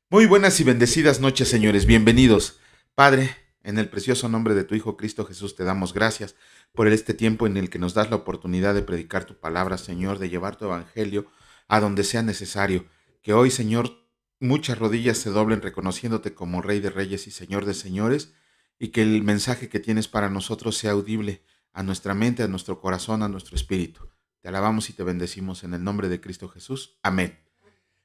Muy buenas y bendecidas noches, señores. Bienvenidos. Padre, en el precioso nombre de tu Hijo Cristo Jesús, te damos gracias por este tiempo en el que nos das la oportunidad de predicar tu palabra, Señor, de llevar tu evangelio a donde sea necesario. Que hoy, Señor, muchas rodillas se doblen reconociéndote como Rey de Reyes y Señor de Señores, y que el mensaje que tienes para nosotros sea audible a nuestra mente, a nuestro corazón, a nuestro espíritu. Te alabamos y te bendecimos en el nombre de Cristo Jesús. Amén.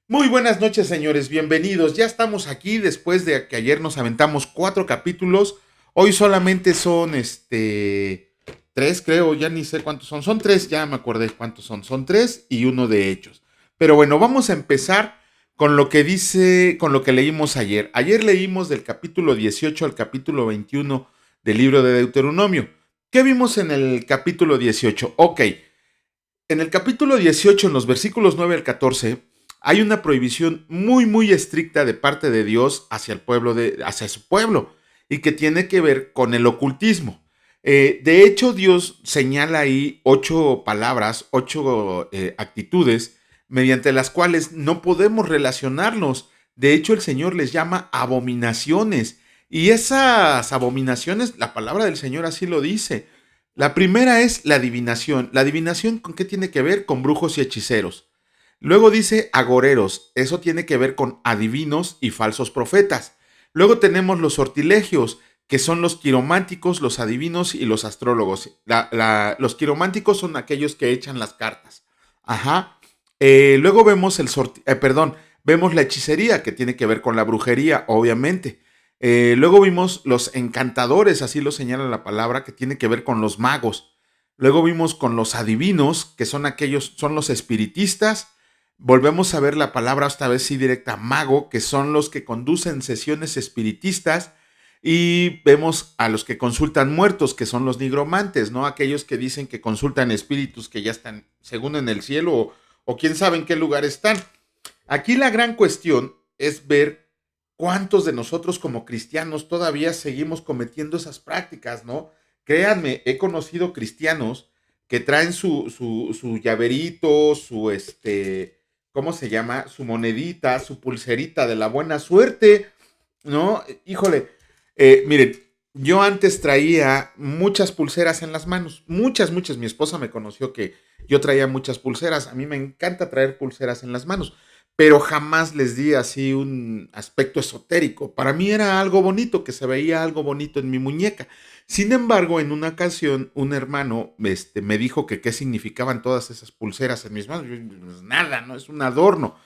Muy buenas noches, señores, bienvenidos. Ya estamos aquí después de que ayer nos aventamos 4 capítulos. Hoy solamente son tres, creo, ya ni sé cuántos son. Son tres, ya me acordé cuántos son. Son tres y uno de Hechos. Pero bueno, vamos a empezar con lo que dice, con lo que leímos ayer. Ayer leímos del capítulo 18 al capítulo 21 del libro de Deuteronomio. ¿Qué vimos en el capítulo 18? Ok, en el capítulo 18, en los versículos 9 al 14, hay una prohibición muy, muy estricta de parte de Dios hacia el pueblo, hacia su pueblo, y que tiene que ver con el ocultismo. De hecho, Dios señala ahí 8 palabras, 8 actitudes, mediante las cuales no podemos relacionarnos. De hecho, el Señor les llama abominaciones. Y esas abominaciones, la palabra del Señor así lo dice. La primera es la adivinación. ¿La adivinación con qué tiene que ver? Con brujos y hechiceros. Luego dice agoreros. Eso tiene que ver con adivinos y falsos profetas. Luego tenemos los sortilegios, que son los quirománticos, los adivinos y los astrólogos. Los quirománticos son aquellos que echan las cartas. Ajá. Luego vemos vemos la hechicería, que tiene que ver con la brujería, obviamente. Luego vimos los encantadores, así lo señala la palabra, que tiene que ver con los magos. Luego vimos con los adivinos, que son aquellos, son los espiritistas. Volvemos a ver la palabra, esta vez sí directa, mago, que son los que conducen sesiones espiritistas. Y vemos a los que consultan muertos, que son los nigromantes, ¿no? Aquellos que dicen que consultan espíritus que ya están, según en el cielo, o quién sabe en qué lugar están. Aquí la gran cuestión es ver cuántos de nosotros como cristianos todavía seguimos cometiendo esas prácticas, ¿no? Créanme, he conocido cristianos que traen su llaverito, ¿cómo se llama? Su monedita, su pulserita de la buena suerte, ¿no? Híjole, miren, yo antes traía muchas pulseras en las manos, muchas, muchas. Mi esposa me conoció que yo traía muchas pulseras. A mí me encanta traer pulseras en las manos, pero jamás les di así un aspecto esotérico. Para mí era algo bonito, que se veía algo bonito en mi muñeca. Sin embargo, en una ocasión, un hermano me dijo que qué significaban todas esas pulseras en mis manos. Yo, pues nada, no es un adorno.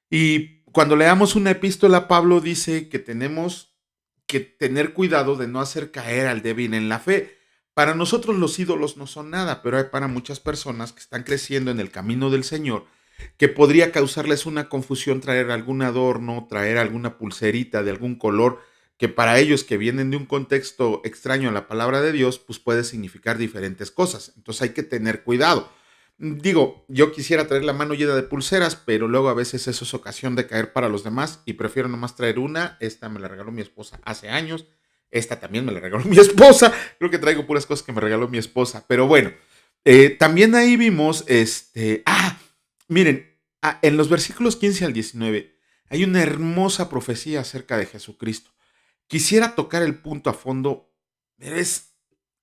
Y cuando leamos una epístola, Pablo dice que tenemos que tener cuidado de no hacer caer al débil en la fe. Para nosotros los ídolos no son nada, pero hay para muchas personas que están creciendo en el camino del Señor que podría causarles una confusión traer algún adorno, traer alguna pulserita de algún color que para ellos que vienen de un contexto extraño a la palabra de Dios, pues puede significar diferentes cosas. Entonces hay que tener cuidado. Digo, yo quisiera traer la mano llena de pulseras, pero luego a veces eso es ocasión de caer para los demás y prefiero nomás traer una. Esta me la regaló mi esposa hace años. Esta también me la regaló mi esposa. Creo que traigo puras cosas que me regaló mi esposa. Pero bueno, también ahí vimos, miren, en los versículos 15 al 19 hay una hermosa profecía acerca de Jesucristo. Quisiera tocar el punto a fondo, pero es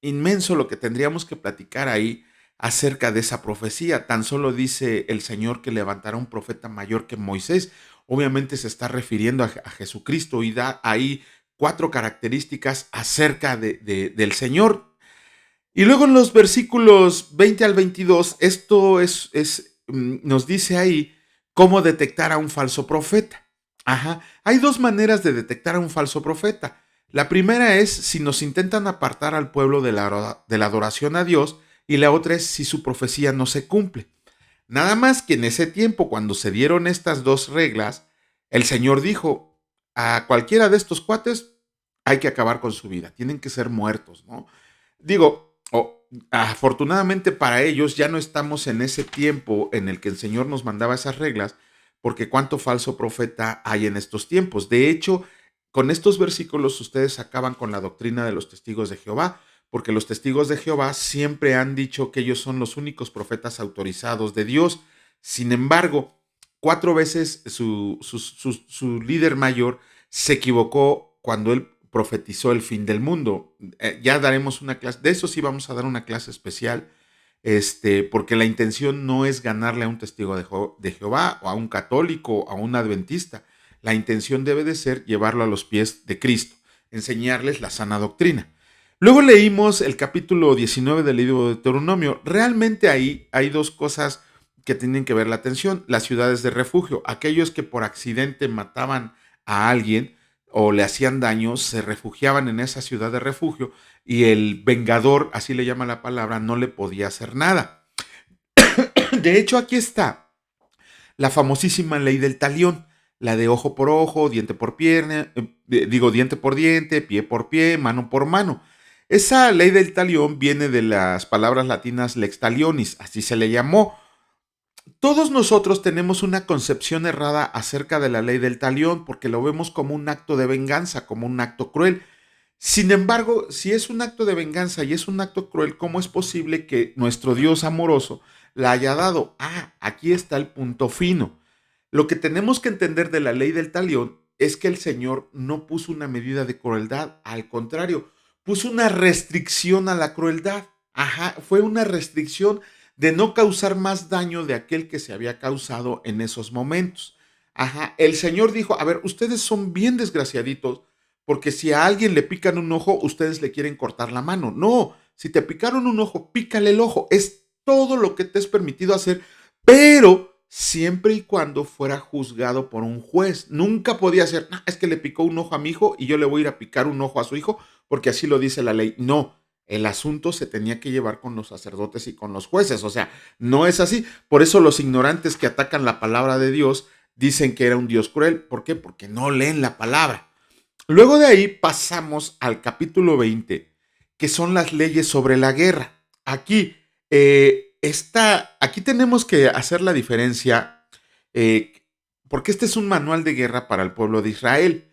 inmenso lo que tendríamos que platicar ahí acerca de esa profecía. Tan solo dice el Señor que levantará un profeta mayor que Moisés. Obviamente se está refiriendo a Jesucristo y da ahí 4 características acerca del Señor. Y luego en los versículos 20 al 22, esto nos dice ahí cómo detectar a un falso profeta. Ajá. Hay 2 maneras de detectar a un falso profeta. La primera es si nos intentan apartar al pueblo de la adoración a Dios, y la otra es si su profecía no se cumple. Nada más que en ese tiempo, cuando se dieron estas 2 reglas, el Señor dijo, a cualquiera de estos cuates hay que acabar con su vida, tienen que ser muertos, ¿no? Digo, afortunadamente para ellos ya no estamos en ese tiempo en el que el Señor nos mandaba esas reglas, porque cuánto falso profeta hay en estos tiempos. De hecho, con estos versículos ustedes acaban con la doctrina de los testigos de Jehová, porque los testigos de Jehová siempre han dicho que ellos son los únicos profetas autorizados de Dios. Sin embargo, 4 veces su líder mayor se equivocó cuando él profetizó el fin del mundo. Ya daremos una clase, de eso sí vamos a dar una clase especial, porque la intención no es ganarle a un testigo de Jehová o a un católico o a un adventista. La intención debe de ser llevarlo a los pies de Cristo, enseñarles la sana doctrina. Luego leímos el capítulo 19 del libro de Deuteronomio. Realmente ahí hay dos cosas que tienen que ver la atención. Las ciudades de refugio, aquellos que por accidente mataban a alguien o le hacían daño, se refugiaban en esa ciudad de refugio y el vengador, así le llama la palabra, no le podía hacer nada. De hecho, aquí está la famosísima ley del talión, la de ojo por ojo, diente por pierna, diente por diente, pie por pie, mano por mano. Esa ley del talión viene de las palabras latinas lex talionis, así se le llamó. Todos nosotros tenemos una concepción errada acerca de la ley del talión porque lo vemos como un acto de venganza, como un acto cruel. Sin embargo, si es un acto de venganza y es un acto cruel, ¿cómo es posible que nuestro Dios amoroso la haya dado? Aquí está el punto fino. Lo que tenemos que entender de la ley del talión es que el Señor no puso una medida de crueldad, al contrario, puso una restricción a la crueldad. Fue una restricción de no causar más daño de aquel que se había causado en esos momentos. El Señor dijo, a ver, ustedes son bien desgraciaditos, porque si a alguien le pican un ojo, ustedes le quieren cortar la mano. No, si te picaron un ojo, pícale el ojo. Es todo lo que te es permitido hacer, pero siempre y cuando fuera juzgado por un juez. Nunca podía ser, no, es que le picó un ojo a mi hijo y yo le voy a ir a picar un ojo a su hijo porque así lo dice la ley. No, el asunto se tenía que llevar con los sacerdotes y con los jueces. O sea, no es así. Por eso los ignorantes que atacan la palabra de Dios dicen que era un Dios cruel. ¿Por qué? Porque no leen la palabra. Luego de ahí pasamos al capítulo 20, que son las leyes sobre la guerra. Aquí tenemos que hacer la diferencia, porque este es un manual de guerra para el pueblo de Israel.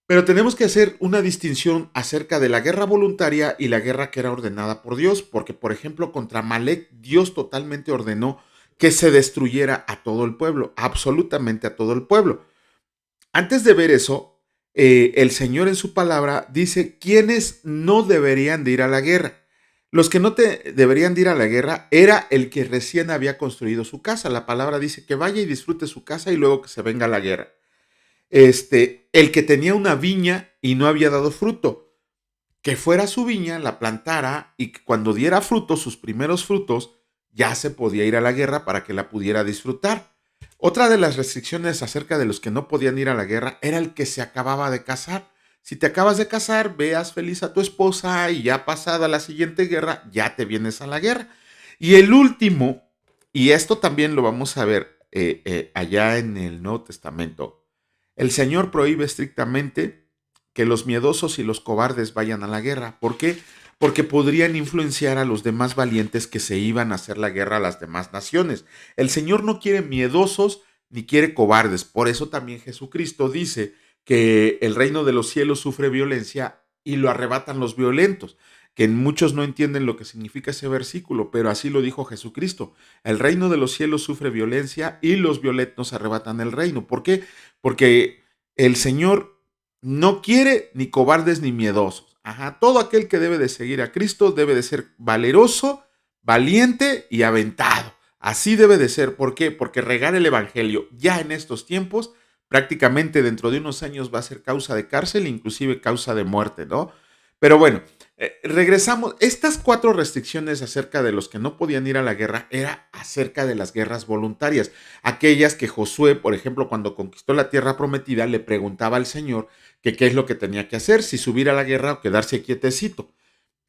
Pero tenemos que hacer una distinción acerca de la guerra voluntaria y la guerra que era ordenada por Dios, porque por ejemplo contra Amalek Dios totalmente ordenó que se destruyera a todo el pueblo, absolutamente a todo el pueblo. Antes de ver eso, el Señor en su palabra dice quiénes no deberían de ir a la guerra. Los que no deberían de ir a la guerra era el que recién había construido su casa. La palabra dice que vaya y disfrute su casa y luego que se venga a la guerra. El que tenía una viña y no había dado fruto, que fuera su viña, la plantara y que cuando diera frutos, sus primeros frutos, ya se podía ir a la guerra para que la pudiera disfrutar. Otra de las restricciones acerca de los que no podían ir a la guerra era el que se acababa de casar. Si te acabas de casar, veas feliz a tu esposa y ya pasada la siguiente guerra, ya te vienes a la guerra. Y el último, y esto también lo vamos a ver allá en el Nuevo Testamento, el Señor prohíbe estrictamente que los miedosos y los cobardes vayan a la guerra. ¿Por qué? Porque podrían influenciar a los demás valientes que se iban a hacer la guerra a las demás naciones. El Señor no quiere miedosos ni quiere cobardes. Por eso también Jesucristo dice que el reino de los cielos sufre violencia y lo arrebatan los violentos, que muchos no entienden lo que significa ese versículo, pero así lo dijo Jesucristo. El reino de los cielos sufre violencia y los violentos arrebatan el reino. ¿Por qué? Porque el Señor no quiere ni cobardes ni miedosos. Todo aquel que debe de seguir a Cristo debe de ser valeroso, valiente y aventado. Así debe de ser. ¿Por qué? Porque regar el evangelio ya en estos tiempos, prácticamente dentro de unos años va a ser causa de cárcel, inclusive causa de muerte, ¿no? Pero bueno, regresamos. Estas 4 restricciones acerca de los que no podían ir a la guerra era acerca de las guerras voluntarias. Aquellas que Josué, por ejemplo, cuando conquistó la tierra prometida, le preguntaba al Señor que qué es lo que tenía que hacer, si subir a la guerra o quedarse quietecito.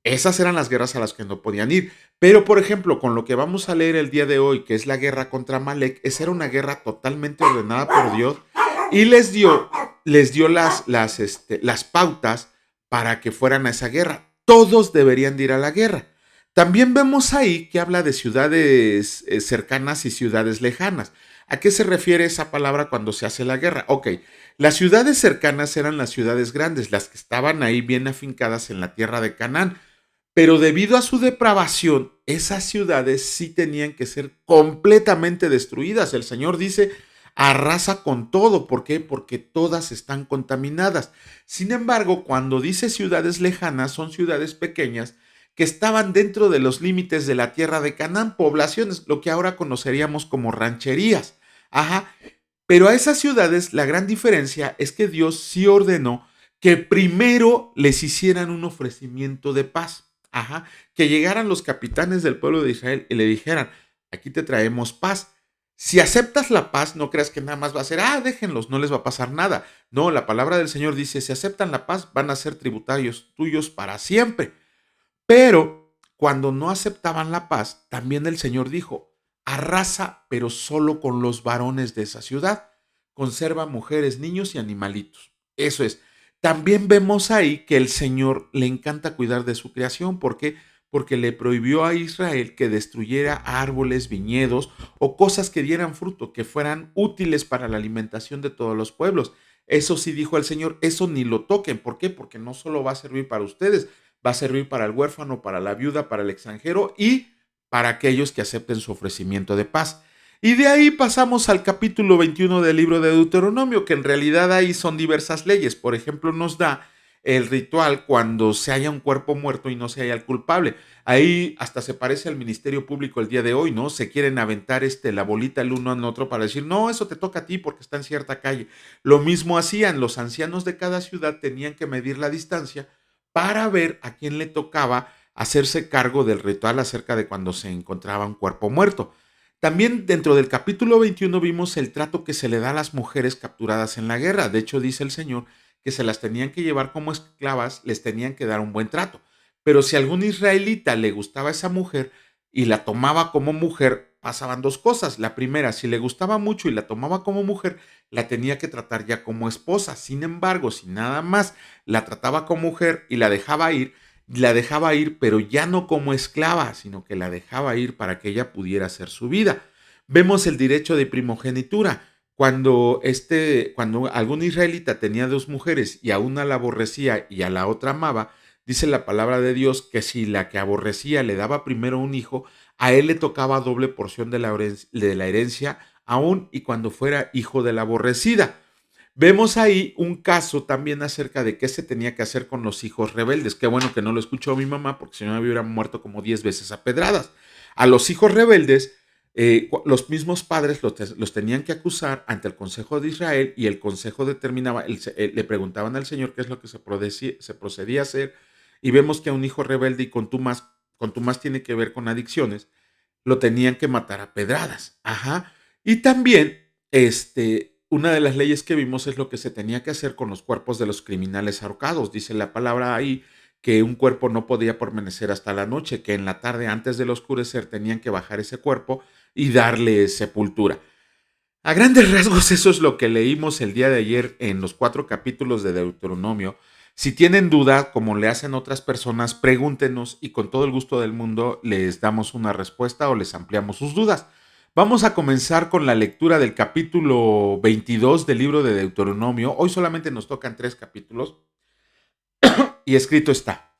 Esas eran las guerras a las que no podían ir. Pero, por ejemplo, con lo que vamos a leer el día de hoy, que es la guerra contra Amalek, esa era una guerra totalmente ordenada por Dios y les dio las pautas para que fueran a esa guerra. Todos deberían de ir a la guerra. También vemos ahí que habla de ciudades cercanas y ciudades lejanas. ¿A qué se refiere esa palabra cuando se hace la guerra? Ok, las ciudades cercanas eran las ciudades grandes, las que estaban ahí bien afincadas en la tierra de Canaán. Pero debido a su depravación, esas ciudades sí tenían que ser completamente destruidas. El Señor dice, arrasa con todo. ¿Por qué? Porque todas están contaminadas. Sin embargo, cuando dice ciudades lejanas, son ciudades pequeñas que estaban dentro de los límites de la tierra de Canaán, poblaciones, lo que ahora conoceríamos como rancherías. Ajá. Pero a esas ciudades la gran diferencia es que Dios sí ordenó que primero les hicieran un ofrecimiento de paz. Ajá. Que llegaran los capitanes del pueblo de Israel y le dijeran, aquí te traemos paz. Si aceptas la paz, no creas que nada más va a ser, déjenlos, no les va a pasar nada. No, la palabra del Señor dice, si aceptan la paz, van a ser tributarios tuyos para siempre. Pero cuando no aceptaban la paz, también el Señor dijo, arrasa, pero solo con los varones de esa ciudad. Conserva mujeres, niños y animalitos. Eso es. También vemos ahí que el Señor le encanta cuidar de su creación. ¿Por qué? Porque le prohibió a Israel que destruyera árboles, viñedos o cosas que dieran fruto, que fueran útiles para la alimentación de todos los pueblos. Eso sí dijo el Señor, eso ni lo toquen. ¿Por qué? Porque no solo va a servir para ustedes, va a servir para el huérfano, para la viuda, para el extranjero y para aquellos que acepten su ofrecimiento de paz. Y de ahí pasamos al capítulo 21 del libro de Deuteronomio, que en realidad ahí son diversas leyes. Por ejemplo, nos da el ritual cuando se haya un cuerpo muerto y no se haya el culpable. Ahí hasta se parece al Ministerio Público el día de hoy, ¿no? Se quieren aventar la bolita el uno al otro para decir, no, eso te toca a ti porque está en cierta calle. Lo mismo hacían, los ancianos de cada ciudad tenían que medir la distancia para ver a quién le tocaba hacerse cargo del ritual acerca de cuando se encontraba un cuerpo muerto. También dentro del capítulo 21 vimos el trato que se le da a las mujeres capturadas en la guerra. De hecho, dice el Señor que se las tenían que llevar como esclavas, les tenían que dar un buen trato. Pero si a algún israelita le gustaba esa mujer y la tomaba como mujer, pasaban dos cosas. La primera, si le gustaba mucho y la tomaba como mujer, la tenía que tratar ya como esposa. Sin embargo, si nada más la trataba como mujer y la dejaba ir, pero ya no como esclava, sino que la dejaba ir para que ella pudiera hacer su vida. Vemos el derecho de primogenitura. Cuando algún israelita tenía dos mujeres y a una la aborrecía y a la otra amaba, dice la palabra de Dios que si la que aborrecía le daba primero un hijo, a él le tocaba doble porción de la herencia, aun y cuando fuera hijo de la aborrecida. Vemos ahí un caso también acerca de qué se tenía que hacer con los hijos rebeldes. Qué bueno que no lo escuchó mi mamá, porque si no me hubieran muerto como 10 veces a pedradas. A los hijos rebeldes, los mismos padres los tenían que acusar ante el Consejo de Israel y el Consejo determinaba, le preguntaban al Señor qué es lo que se procedía a hacer. Y vemos que a un hijo rebelde y con tu más tiene que ver con adicciones, lo tenían que matar a pedradas. Ajá. Y también, una de las leyes que vimos es lo que se tenía que hacer con los cuerpos de los criminales ahorcados. Dice la palabra ahí que un cuerpo no podía permanecer hasta la noche, que en la tarde antes del oscurecer tenían que bajar ese cuerpo y darle sepultura. A grandes rasgos eso es lo que leímos el día de ayer en los 4 capítulos de Deuteronomio. Si tienen duda, como le hacen otras personas, pregúntenos y con todo el gusto del mundo les damos una respuesta o les ampliamos sus dudas. Vamos a comenzar con la lectura del capítulo 22 del libro de Deuteronomio. Hoy solamente nos tocan 3 capítulos y escrito está: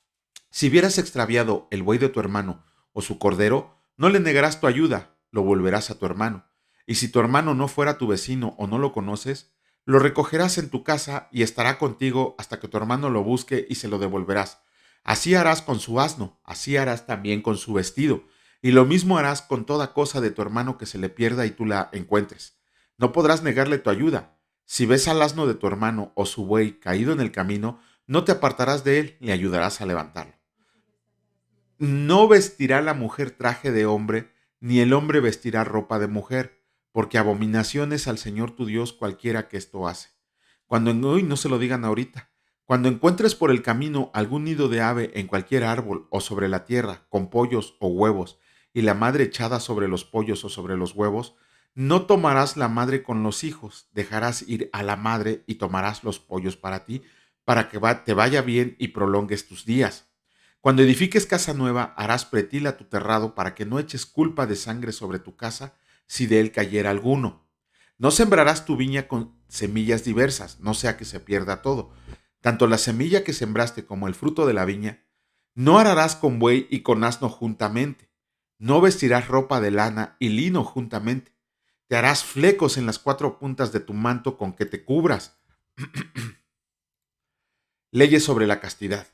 si vieras extraviado el buey de tu hermano o su cordero, no le negarás tu ayuda, lo volverás a tu hermano. Y si tu hermano no fuera tu vecino o no lo conoces, lo recogerás en tu casa y estará contigo hasta que tu hermano lo busque y se lo devolverás. Así harás con su asno, así harás también con su vestido, y lo mismo harás con toda cosa de tu hermano que se le pierda y tú la encuentres. No podrás negarle tu ayuda. Si ves al asno de tu hermano o su buey caído en el camino, no te apartarás de él, le ayudarás a levantarlo. No vestirá la mujer traje de hombre, ni el hombre vestirá ropa de mujer, porque abominación es al Señor tu Dios cualquiera que esto hace. Hoy no se lo digan ahorita. Cuando encuentres por el camino algún nido de ave en cualquier árbol o sobre la tierra, con pollos o huevos, y la madre echada sobre los pollos o sobre los huevos, no tomarás la madre con los hijos, dejarás ir a la madre y tomarás los pollos para ti, para que te vaya bien y prolongues tus días. Cuando edifiques casa nueva, harás pretil a tu terrado para que no eches culpa de sangre sobre tu casa si de él cayera alguno. No sembrarás tu viña con semillas diversas, no sea que se pierda todo. Tanto la semilla que sembraste como el fruto de la viña. No ararás con buey y con asno juntamente. No vestirás ropa de lana y lino juntamente. te harás flecos en las 4 puntas de tu manto con que te cubras. Leyes sobre la castidad.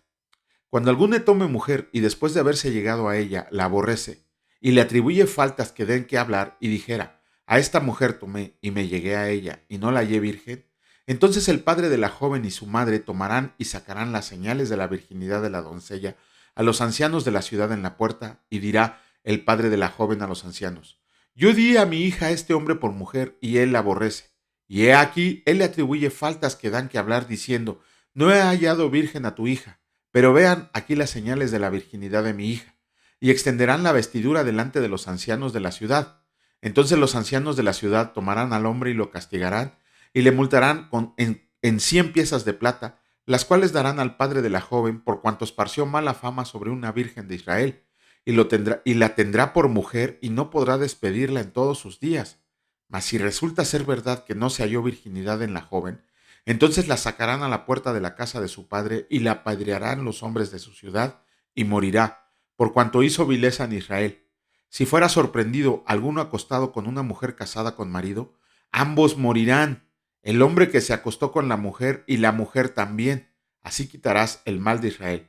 Cuando alguno tome mujer y después de haberse llegado a ella la aborrece y le atribuye faltas que den que hablar y dijera, a esta mujer tomé y me llegué a ella y no la hallé virgen, entonces el padre de la joven y su madre tomarán y sacarán las señales de la virginidad de la doncella a los ancianos de la ciudad en la puerta, y dirá el padre de la joven a los ancianos, yo di a mi hija a este hombre por mujer y él la aborrece. Y he aquí, él le atribuye faltas que dan que hablar diciendo, no he hallado virgen a tu hija, pero vean aquí las señales de la virginidad de mi hija, y extenderán la vestidura delante de los ancianos de la ciudad. Entonces los ancianos de la ciudad tomarán al hombre y lo castigarán, y le multarán en 100 piezas de plata, las cuales darán al padre de la joven por cuanto esparció mala fama sobre una virgen de Israel, y la tendrá por mujer y no podrá despedirla en todos sus días. Mas si resulta ser verdad que no se halló virginidad en la joven, entonces la sacarán a la puerta de la casa de su padre y la apedrearán los hombres de su ciudad y morirá, por cuanto hizo vileza en Israel. Si fuera sorprendido alguno acostado con una mujer casada con marido, ambos morirán, el hombre que se acostó con la mujer y la mujer también. Así quitarás el mal de Israel.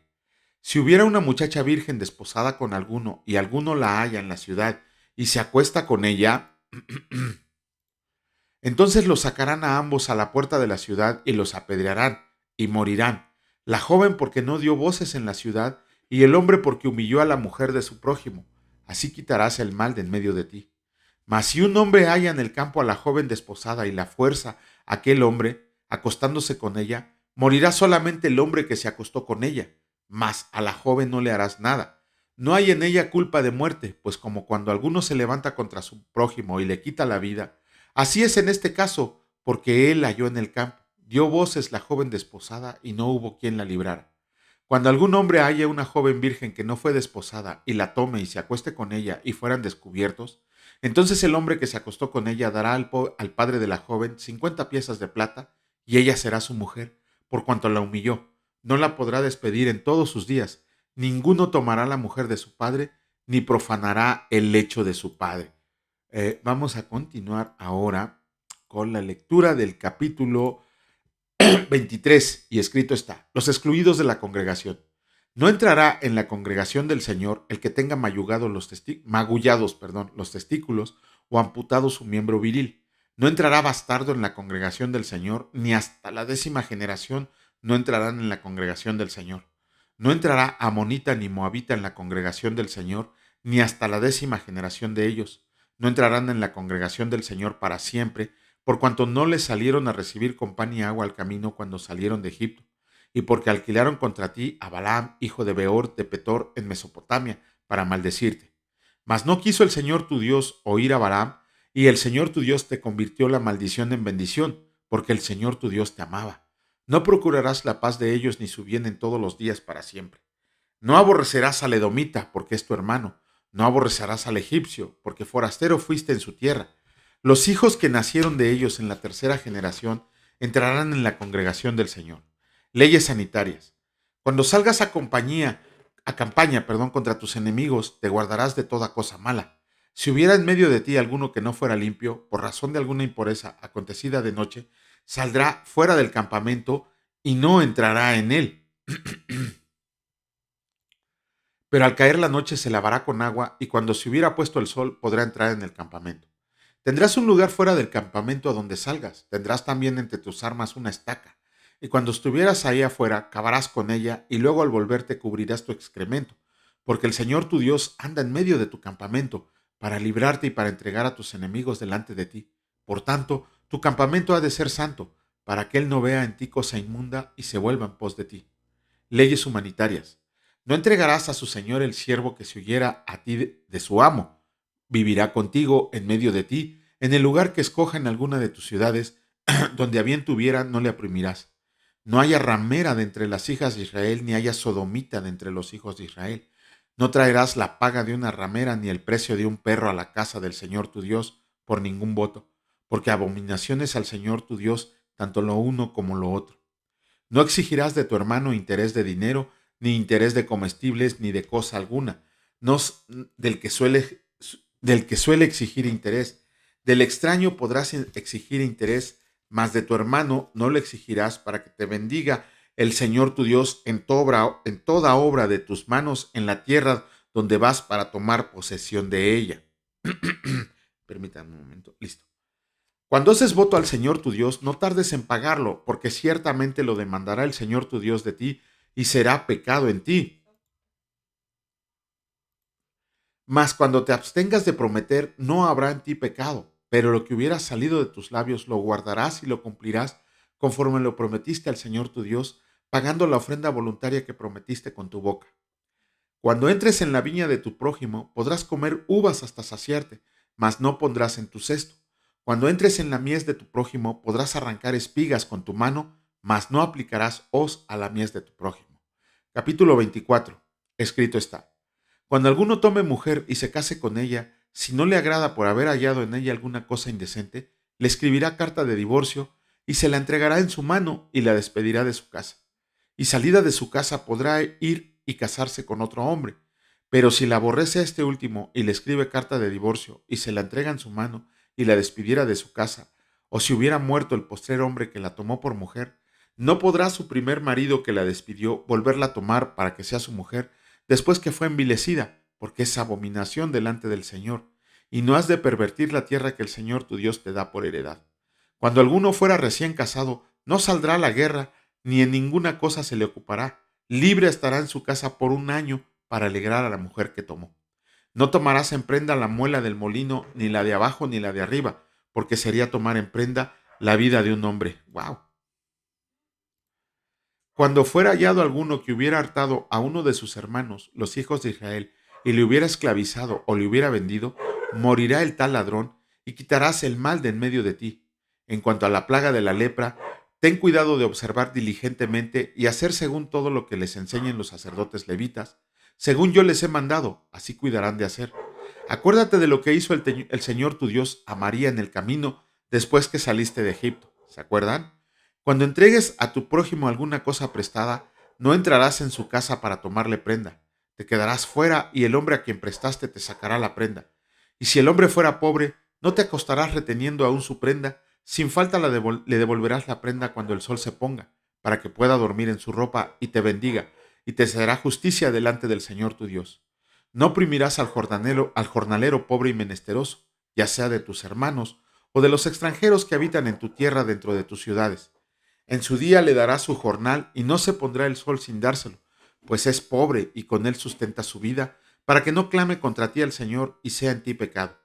Si hubiera una muchacha virgen desposada con alguno y alguno la halla en la ciudad y se acuesta con ella, entonces los sacarán a ambos a la puerta de la ciudad y los apedrearán, y morirán, la joven porque no dio voces en la ciudad, y el hombre porque humilló a la mujer de su prójimo. Así quitarás el mal de en medio de ti. Mas si un hombre halla en el campo a la joven desposada y la fuerza a aquel hombre, acostándose con ella, morirá solamente el hombre que se acostó con ella, mas a la joven no le harás nada. No hay en ella culpa de muerte, pues como cuando alguno se levanta contra su prójimo y le quita la vida, así es en este caso, porque él halló en el campo, dio voces la joven desposada y no hubo quien la librara. Cuando algún hombre haya una joven virgen que no fue desposada y la tome y se acueste con ella y fueran descubiertos, entonces el hombre que se acostó con ella dará al padre de la joven 50 piezas de plata y ella será su mujer, por cuanto la humilló. No la podrá despedir en todos sus días. Ninguno tomará la mujer de su padre ni profanará el lecho de su padre. Vamos a continuar ahora con la lectura del capítulo 23, y escrito está, los excluidos de la congregación. No entrará en la congregación del Señor el que tenga magullados los testículos o amputado su miembro viril. No entrará bastardo en la congregación del Señor, ni hasta la 10ª generación no entrarán en la congregación del Señor. No entrará amonita ni moabita en la congregación del Señor, ni hasta la 10ª generación de ellos. No entrarán en la congregación del Señor para siempre, por cuanto no les salieron a recibir con pan y agua al camino cuando salieron de Egipto, y porque alquilaron contra ti a Balaam, hijo de Beor de Petor, en Mesopotamia, para maldecirte. Mas no quiso el Señor tu Dios oír a Balaam, y el Señor tu Dios te convirtió la maldición en bendición, porque el Señor tu Dios te amaba. No procurarás la paz de ellos ni su bien en todos los días para siempre. No aborrecerás al edomita, porque es tu hermano. No aborrecerás al egipcio, porque forastero fuiste en su tierra. Los hijos que nacieron de ellos en la 3ª generación entrarán en la congregación del Señor. Leyes sanitarias. Cuando salgas a campaña, contra tus enemigos, te guardarás de toda cosa mala. Si hubiera en medio de ti alguno que no fuera limpio, por razón de alguna impureza acontecida de noche, saldrá fuera del campamento y no entrará en él. Pero al caer la noche se lavará con agua, y cuando se hubiera puesto el sol podrá entrar en el campamento. Tendrás un lugar fuera del campamento a donde salgas. Tendrás también entre tus armas una estaca. Y cuando estuvieras ahí afuera, cavarás con ella, y luego al volverte cubrirás tu excremento. Porque el Señor tu Dios anda en medio de tu campamento, para librarte y para entregar a tus enemigos delante de ti. Por tanto, tu campamento ha de ser santo, para que Él no vea en ti cosa inmunda y se vuelva en pos de ti. Leyes humanitarias. No entregarás a su señor el siervo que se huyera a ti de su amo. Vivirá contigo en medio de ti, en el lugar que escoja en alguna de tus ciudades, donde a bien tuviera no le oprimirás. No haya ramera de entre las hijas de Israel, ni haya sodomita de entre los hijos de Israel. No traerás la paga de una ramera, ni el precio de un perro a la casa del Señor tu Dios, por ningún voto, porque abominaciones al Señor tu Dios, tanto lo uno como lo otro. No exigirás de tu hermano interés de dinero, ni interés de comestibles, ni de cosa alguna, no del que suele exigir interés, Del extraño podrás exigir interés, mas de tu hermano no lo exigirás, para que te bendiga el Señor tu Dios en toda obra de tus manos en la tierra donde vas para tomar posesión de ella. Permítanme un momento. Listo. Cuando haces voto al Señor tu Dios, no tardes en pagarlo, porque ciertamente lo demandará el Señor tu Dios de ti y será pecado en ti. Mas cuando te abstengas de prometer, no habrá en ti pecado, pero lo que hubiera salido de tus labios lo guardarás y lo cumplirás conforme lo prometiste al Señor tu Dios, pagando la ofrenda voluntaria que prometiste con tu boca. Cuando entres en la viña de tu prójimo, podrás comer uvas hasta saciarte, mas no pondrás en tu cesto. Cuando entres en la mies de tu prójimo, podrás arrancar espigas con tu mano, mas no aplicarás hoz a la mies de tu prójimo. Capítulo 24. Escrito está: cuando alguno tome mujer y se case con ella, si no le agrada por haber hallado en ella alguna cosa indecente, le escribirá carta de divorcio y se la entregará en su mano y la despedirá de su casa. Y salida de su casa podrá ir y casarse con otro hombre. Pero si la aborrece a este último y le escribe carta de divorcio y se la entrega en su mano y la despidiera de su casa, o si hubiera muerto el postrer hombre que la tomó por mujer, no podrá su primer marido que la despidió volverla a tomar para que sea su mujer después que fue envilecida, porque es abominación delante del Señor, y no has de pervertir la tierra que el Señor tu Dios te da por heredad. Cuando alguno fuera recién casado, no saldrá a la guerra, ni en ninguna cosa se le ocupará. Libre estará en su casa por un año para alegrar a la mujer que tomó. No tomarás en prenda la muela del molino, ni la de abajo ni la de arriba, porque sería tomar en prenda la vida de un hombre. ¡Wow! Cuando fuera hallado alguno que hubiera hartado a uno de sus hermanos, los hijos de Israel, y le hubiera esclavizado o le hubiera vendido, morirá el tal ladrón, y quitarás el mal de en medio de ti. En cuanto a la plaga de la lepra, ten cuidado de observar diligentemente y hacer según todo lo que les enseñen los sacerdotes levitas, según yo les he mandado, así cuidarán de hacer. Acuérdate de lo que hizo el Señor tu Dios a María en el camino después que saliste de Egipto. ¿Se acuerdan? Cuando entregues a tu prójimo alguna cosa prestada, no entrarás en su casa para tomarle prenda. Te quedarás fuera y el hombre a quien prestaste te sacará la prenda. Y si el hombre fuera pobre, no te acostarás reteniendo aún su prenda, sin falta le devolverás la prenda cuando el sol se ponga, para que pueda dormir en su ropa y te bendiga, y te será justicia delante del Señor tu Dios. No oprimirás al jornalero pobre y menesteroso, ya sea de tus hermanos o de los extranjeros que habitan en tu tierra dentro de tus ciudades. En su día le dará su jornal y no se pondrá el sol sin dárselo, pues es pobre y con él sustenta su vida, para que no clame contra ti al Señor y sea en ti pecado.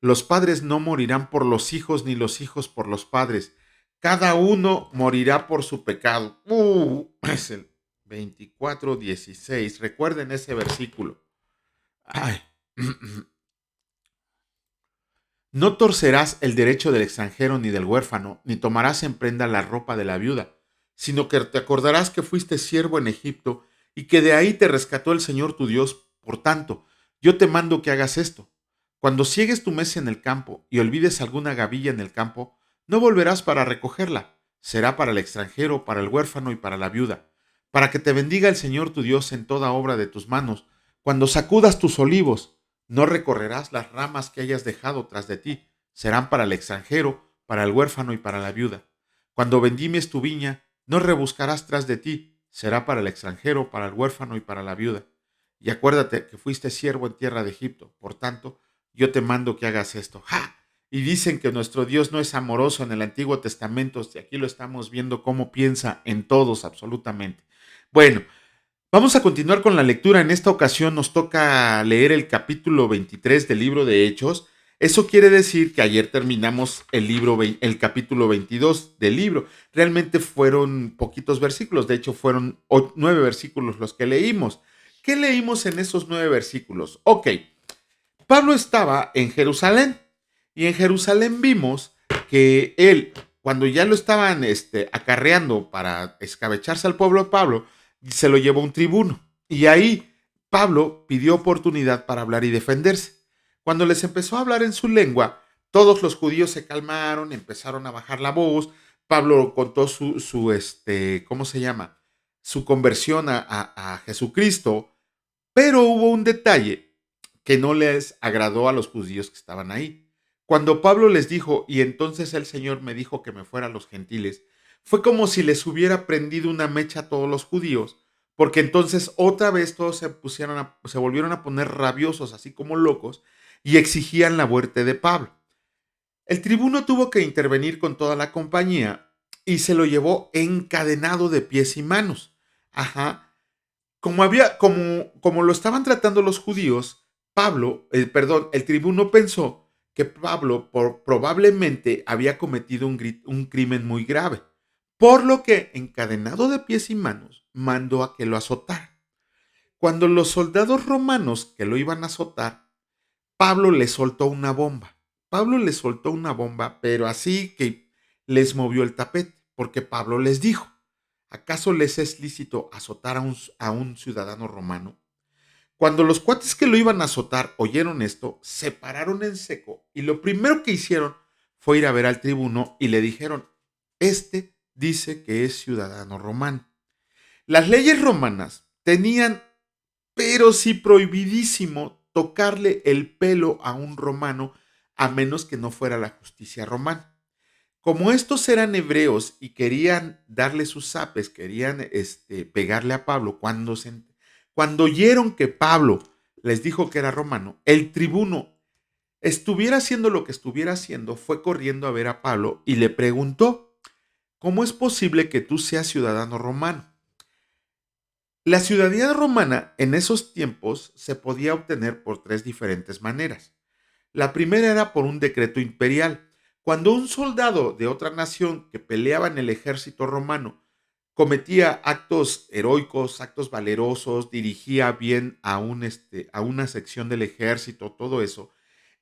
Los padres no morirán por los hijos ni los hijos por los padres. Cada uno morirá por su pecado. Es el 24:16. Recuerden ese versículo. Ay. No torcerás el derecho del extranjero ni del huérfano, ni tomarás en prenda la ropa de la viuda, sino que te acordarás que fuiste siervo en Egipto y que de ahí te rescató el Señor tu Dios. Por tanto, yo te mando que hagas esto. Cuando ciegues tu mies en el campo y olvides alguna gavilla en el campo, no volverás para recogerla. Será para el extranjero, para el huérfano y para la viuda, para que te bendiga el Señor tu Dios en toda obra de tus manos. Cuando sacudas tus olivos, no recorrerás las ramas que hayas dejado tras de ti, serán para el extranjero, para el huérfano y para la viuda. Cuando vendimes tu viña, no rebuscarás tras de ti, será para el extranjero, para el huérfano y para la viuda. Y acuérdate que fuiste siervo en tierra de Egipto, por tanto, yo te mando que hagas esto. ¡Ja! Y dicen que nuestro Dios no es amoroso en el Antiguo Testamento, y aquí lo estamos viendo cómo piensa en todos absolutamente. Bueno, vamos a continuar con la lectura. En esta ocasión nos toca leer el capítulo 23 del libro de Hechos. Eso quiere decir que ayer terminamos el capítulo 22 del libro. Realmente fueron poquitos versículos, de hecho fueron 9 versículos los que leímos. ¿Qué leímos en esos 9 versículos? Ok, Pablo estaba en Jerusalén y en Jerusalén vimos que él, cuando ya lo estaban acarreando para escabecharse al pueblo de Pablo, se lo llevó un tribuno. Y ahí Pablo pidió oportunidad para hablar y defenderse. Cuando les empezó a hablar en su lengua, todos los judíos se calmaron, empezaron a bajar la voz. Pablo contó ¿cómo se llama? Su conversión a Jesucristo, pero hubo un detalle que no les agradó a los judíos que estaban ahí. Cuando Pablo les dijo, y entonces el Señor me dijo que me fuera a los gentiles, fue como si les hubiera prendido una mecha a todos los judíos, porque entonces otra vez todos se volvieron a poner rabiosos, así como locos, y exigían la muerte de Pablo. El tribuno tuvo que intervenir con toda la compañía y se lo llevó encadenado de pies y manos. Ajá. Como lo estaban tratando los judíos, el tribuno pensó que Pablo probablemente había cometido un crimen muy grave, por lo que, encadenado de pies y manos, mandó a que lo azotaran. Cuando los soldados romanos que lo iban a azotar, Pablo le soltó una bomba. Pablo le soltó una bomba, pero así que les movió el tapete, porque Pablo les dijo, ¿acaso les es lícito azotar a un ciudadano romano? Cuando los cuates que lo iban a azotar oyeron esto, se pararon en seco y lo primero que hicieron fue ir a ver al tribuno y le dijeron, este dice que es ciudadano romano. Las leyes romanas tenían, pero sí prohibidísimo, tocarle el pelo a un romano a menos que no fuera la justicia romana. Como estos eran hebreos y querían darle sus zapes, querían pegarle a Pablo, cuando oyeron que Pablo les dijo que era romano, el tribuno, estuviera haciendo lo que estuviera haciendo, fue corriendo a ver a Pablo y le preguntó, ¿cómo es posible que tú seas ciudadano romano? La ciudadanía romana en esos tiempos se podía obtener por tres diferentes maneras. La primera era por un decreto imperial. Cuando un soldado de otra nación que peleaba en el ejército romano cometía actos heroicos, actos valerosos, dirigía bien a una sección del ejército, todo eso,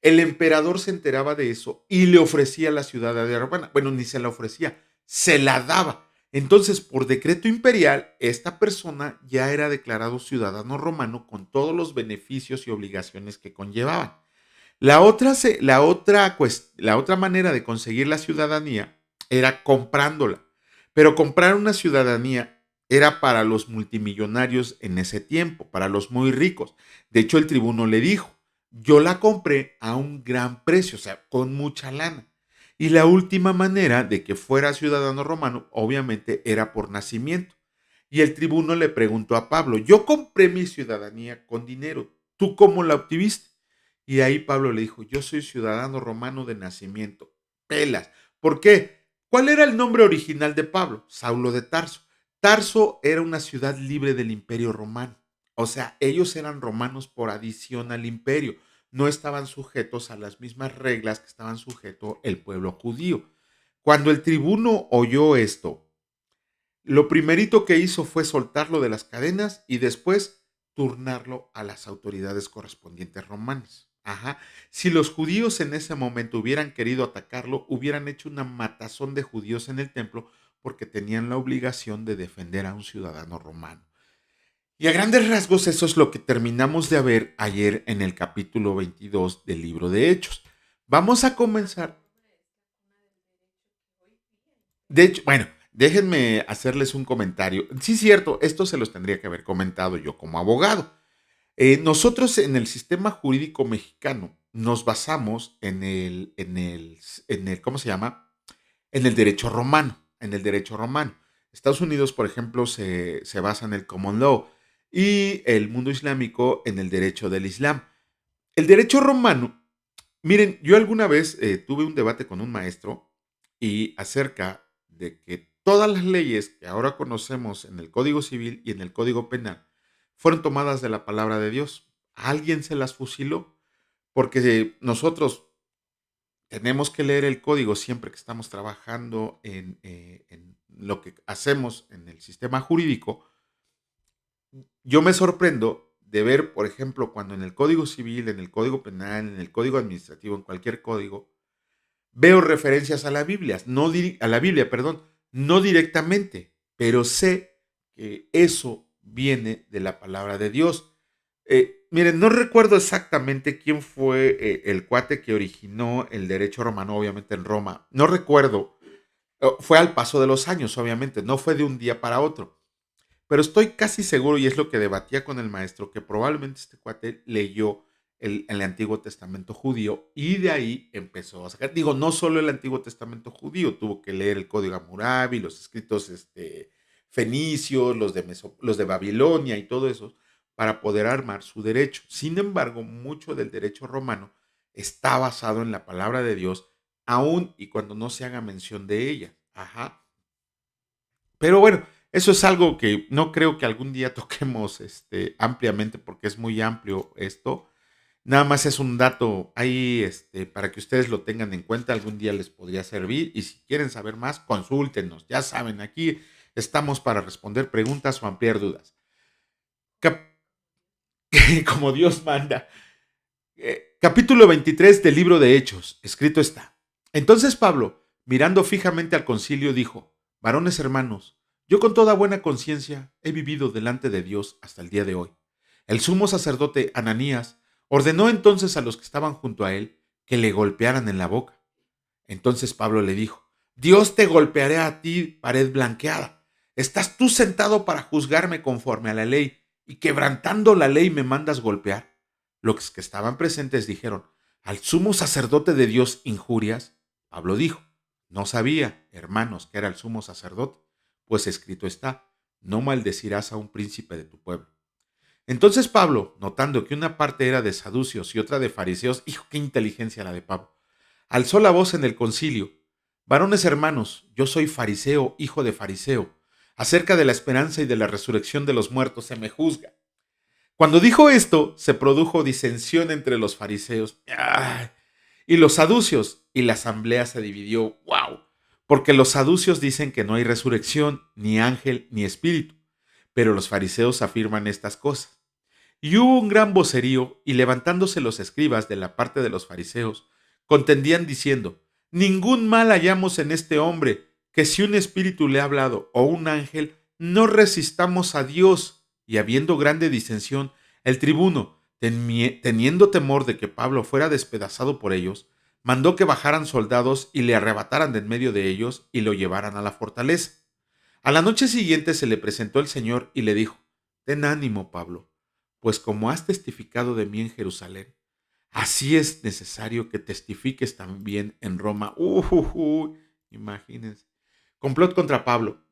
el emperador se enteraba de eso y le ofrecía la ciudadanía romana. Bueno, ni se la ofrecía, se la daba. Entonces, por decreto imperial, esta persona ya era declarado ciudadano romano con todos los beneficios y obligaciones que conllevaban. La otra manera de conseguir la ciudadanía era comprándola, pero comprar una ciudadanía era para los multimillonarios en ese tiempo, para los muy ricos. De hecho, el tribuno le dijo, yo la compré a un gran precio, o sea, con mucha lana. Y la última manera de que fuera ciudadano romano, obviamente, era por nacimiento. Y el tribuno le preguntó a Pablo, yo compré mi ciudadanía con dinero, ¿tú cómo la obtuviste? Y ahí Pablo le dijo, yo soy ciudadano romano de nacimiento. Pelas. ¿Por qué? ¿Cuál era el nombre original de Pablo? Saulo de Tarso. Tarso era una ciudad libre del imperio romano. O sea, ellos eran romanos por adición al imperio. No estaban sujetos a las mismas reglas que estaban sujeto el pueblo judío. Cuando el tribuno oyó esto, lo primerito que hizo fue soltarlo de las cadenas y después turnarlo a las autoridades correspondientes romanas. Ajá. Si los judíos en ese momento hubieran querido atacarlo, hubieran hecho una matazón de judíos en el templo porque tenían la obligación de defender a un ciudadano romano. Y a grandes rasgos eso es lo que terminamos de ver ayer en el capítulo 22 del libro de Hechos. Vamos a comenzar. De hecho, bueno, déjenme hacerles un comentario. Sí, cierto, esto se los tendría que haber comentado yo como abogado. Nosotros en el sistema jurídico mexicano nos basamos ¿cómo se llama? En el derecho romano, en el derecho romano. Estados Unidos, por ejemplo, se basa en el common law y el mundo islámico en el derecho del Islam. El derecho romano, miren, yo alguna vez tuve un debate con un maestro y acerca de que todas las leyes que ahora conocemos en el Código Civil y en el Código Penal fueron tomadas de la palabra de Dios. ¿A alguien se las fusiló? Porque nosotros tenemos que leer el código siempre que estamos trabajando en lo que hacemos en el sistema jurídico. Yo me sorprendo de ver, por ejemplo, cuando en el Código Civil, en el Código Penal, en el Código Administrativo, en cualquier código, veo referencias a la Biblia, a la Biblia, perdón, no directamente, pero sé que eso viene de la palabra de Dios. Miren, no recuerdo exactamente quién fue el cuate que originó el derecho romano, obviamente en Roma. No recuerdo. Fue al paso de los años, obviamente, no fue de un día para otro. Pero estoy casi seguro, y es lo que debatía con el maestro, que probablemente este cuate leyó el Antiguo Testamento judío y de ahí empezó a sacar. Digo, no solo el Antiguo Testamento judío, tuvo que leer el Código Hammurabi, los escritos fenicios, los de Babilonia y todo eso, para poder armar su derecho. Sin embargo, mucho del derecho romano está basado en la palabra de Dios, aun y cuando no se haga mención de ella. Ajá. Pero bueno, eso es algo que no creo que algún día toquemos ampliamente porque es muy amplio esto. Nada más es un dato ahí para que ustedes lo tengan en cuenta. Algún día les podría servir. Y si quieren saber más, consúltenos. Ya saben, aquí estamos para responder preguntas o ampliar dudas. Cap- Como Dios manda. Capítulo 23 del libro de Hechos. Escrito está. Entonces Pablo, mirando fijamente al concilio, dijo: Varones hermanos, yo con toda buena conciencia he vivido delante de Dios hasta el día de hoy. El sumo sacerdote Ananías ordenó entonces a los que estaban junto a él que le golpearan en la boca. Entonces Pablo le dijo: Dios te golpearé a ti, pared blanqueada. ¿Estás tú sentado para juzgarme conforme a la ley y quebrantando la ley me mandas golpear? Los que estaban presentes dijeron: ¿Al sumo sacerdote de Dios injurias? Pablo dijo: No sabía, hermanos, que era el sumo sacerdote, pues escrito está: No maldecirás a un príncipe de tu pueblo. Entonces Pablo, notando que una parte era de saducios y otra de fariseos, hijo, qué inteligencia la de Pablo, alzó la voz en el concilio: Varones hermanos, yo soy fariseo, hijo de fariseo. Acerca de la esperanza y de la resurrección de los muertos se me juzga. Cuando dijo esto, se produjo disensión entre los fariseos y los saducios, y la asamblea se dividió. ¡Wow! Porque los saducios dicen que no hay resurrección, ni ángel, ni espíritu, pero los fariseos afirman estas cosas. Y hubo un gran vocerío, y levantándose los escribas de la parte de los fariseos, contendían diciendo: Ningún mal hallamos en este hombre, que si un espíritu le ha hablado o un ángel, no resistamos a Dios. Y habiendo grande disensión, el tribuno, teniendo temor de que Pablo fuera despedazado por ellos, mandó que bajaran soldados y le arrebataran de en medio de ellos y lo llevaran a la fortaleza. A la noche siguiente se le presentó el Señor y le dijo: Ten ánimo, Pablo, pues como has testificado de mí en Jerusalén, así es necesario que testifiques también en Roma. Imagínense. Complot contra Pablo.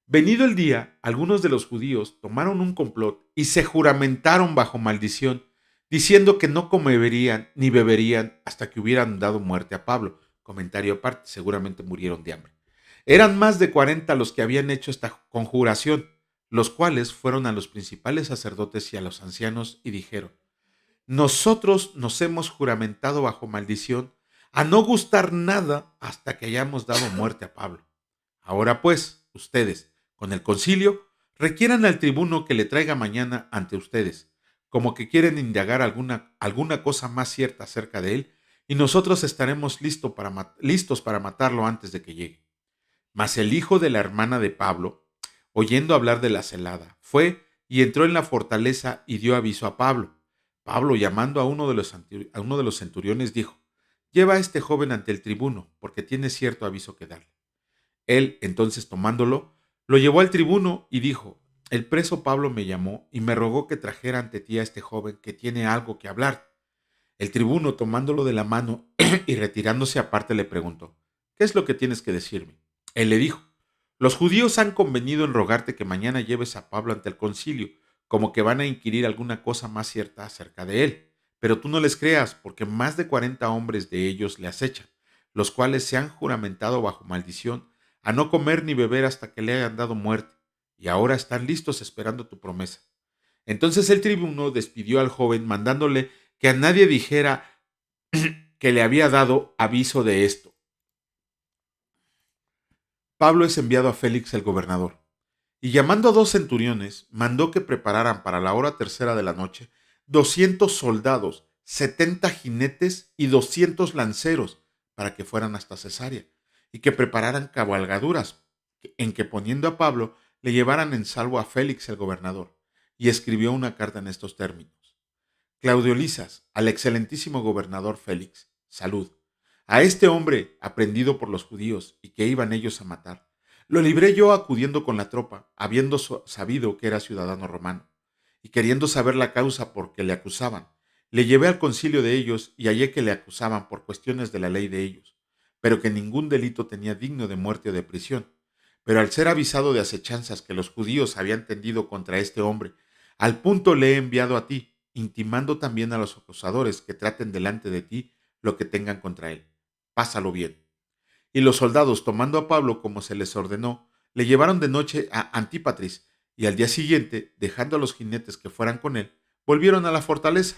Venido el día, algunos de los judíos tomaron un complot y se juramentaron bajo maldición, diciendo que no comerían ni beberían hasta que hubieran dado muerte a Pablo. Comentario aparte, seguramente murieron de hambre. Eran más de 40 los que habían hecho esta conjuración, los cuales fueron a los principales sacerdotes y a los ancianos y dijeron: Nosotros nos hemos juramentado bajo maldición a no gustar nada hasta que hayamos dado muerte a Pablo. Ahora pues, ustedes, con el concilio, requieran al tribuno que le traiga mañana ante ustedes, como que quieren indagar alguna cosa más cierta acerca de él, y nosotros estaremos listos para matarlo antes de que llegue. Mas el hijo de la hermana de Pablo, oyendo hablar de la celada, fue y entró en la fortaleza y dio aviso a Pablo. Pablo, llamando a uno de los centuriones, dijo: Lleva a este joven ante el tribuno, porque tiene cierto aviso que darle. Él, entonces tomándolo, lo llevó al tribuno y dijo: El preso Pablo me llamó y me rogó que trajera ante ti a este joven que tiene algo que hablar. El tribuno, tomándolo de la mano y retirándose aparte, le preguntó: ¿Qué es lo que tienes que decirme? Él le dijo: Los judíos han convenido en rogarte que mañana lleves a Pablo ante el concilio, como que van a inquirir alguna cosa más cierta acerca de él. Pero tú no les creas, porque más de 40 hombres de ellos le acechan, los cuales se han juramentado bajo maldición a no comer ni beber hasta que le hayan dado muerte, y ahora están listos esperando tu promesa. Entonces el tribuno despidió al joven, mandándole que a nadie dijera que le había dado aviso de esto. Pablo es enviado a Félix el gobernador, y llamando a 2 centuriones, mandó que prepararan para la hora tercera de la noche 200 soldados, 70 jinetes y 200 lanceros, para que fueran hasta Cesarea, y que prepararan cabalgaduras, en que poniendo a Pablo, le llevaran en salvo a Félix el gobernador, y escribió una carta en estos términos: Claudio Lisas, al excelentísimo gobernador Félix, salud. A este hombre, aprendido por los judíos y que iban ellos a matar, lo libré yo acudiendo con la tropa, habiendo sabido que era ciudadano romano, y queriendo saber la causa por que le acusaban, Le llevé al concilio de ellos y hallé que le acusaban por cuestiones de la ley de ellos, pero que ningún delito tenía digno de muerte o de prisión. Pero al ser avisado de acechanzas que los judíos habían tendido contra este hombre, al punto le he enviado a ti, intimando también a los acusadores que traten delante de ti lo que tengan contra él. Pásalo bien. Y los soldados, tomando a Pablo como se les ordenó, le llevaron de noche a Antípatris, y al día siguiente, dejando a los jinetes que fueran con él, volvieron a la fortaleza.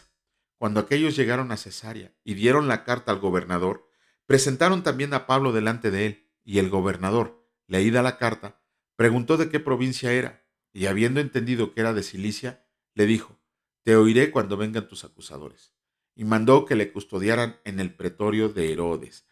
Cuando aquellos llegaron a Cesarea y dieron la carta al gobernador, presentaron también a Pablo delante de él, y el gobernador, leída la carta, preguntó de qué provincia era, y habiendo entendido que era de Cilicia, le dijo: Te oiré cuando vengan tus acusadores. Y mandó que le custodiaran en el pretorio de Herodes.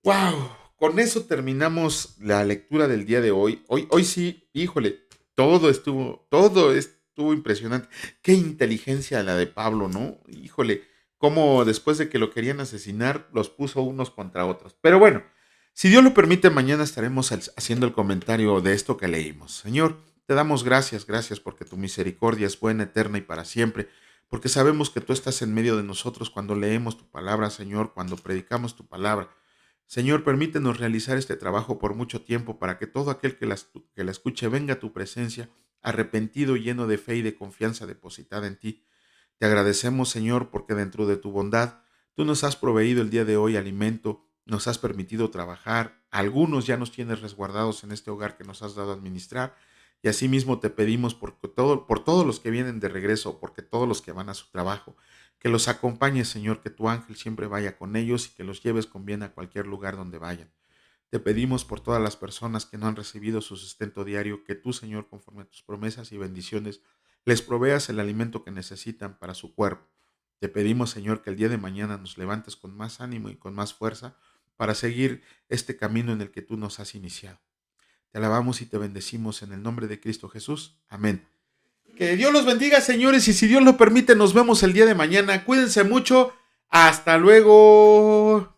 ¡Wow! Con eso terminamos la lectura del día de hoy. Hoy sí, híjole, todo estuvo impresionante. Qué inteligencia la de Pablo, ¿no? Híjole, cómo después de que lo querían asesinar, los puso unos contra otros. Pero bueno, si Dios lo permite, mañana estaremos haciendo el comentario de esto que leímos. Señor, te damos gracias porque tu misericordia es buena, eterna y para siempre, porque sabemos que tú estás en medio de nosotros cuando leemos tu palabra, Señor, cuando predicamos tu palabra. Señor, permítenos realizar este trabajo por mucho tiempo para que todo aquel que la escuche venga a tu presencia arrepentido y lleno de fe y de confianza depositada en ti. Te agradecemos, Señor, porque dentro de tu bondad tú nos has proveído el día de hoy alimento, nos has permitido trabajar, algunos ya nos tienes resguardados en este hogar que nos has dado a administrar, y asimismo te pedimos por todos los que vienen de regreso, porque todos los que van a su trabajo, que los acompañes, Señor, que tu ángel siempre vaya con ellos y que los lleves con bien a cualquier lugar donde vayan. Te pedimos por todas las personas que no han recibido su sustento diario, que tú, Señor, conforme a tus promesas y bendiciones, les proveas el alimento que necesitan para su cuerpo. Te pedimos, Señor, que el día de mañana nos levantes con más ánimo y con más fuerza para seguir este camino en el que tú nos has iniciado. Te alabamos y te bendecimos en el nombre de Cristo Jesús. Amén. Que Dios los bendiga, señores, y si Dios lo permite, nos vemos el día de mañana. Cuídense mucho. Hasta luego.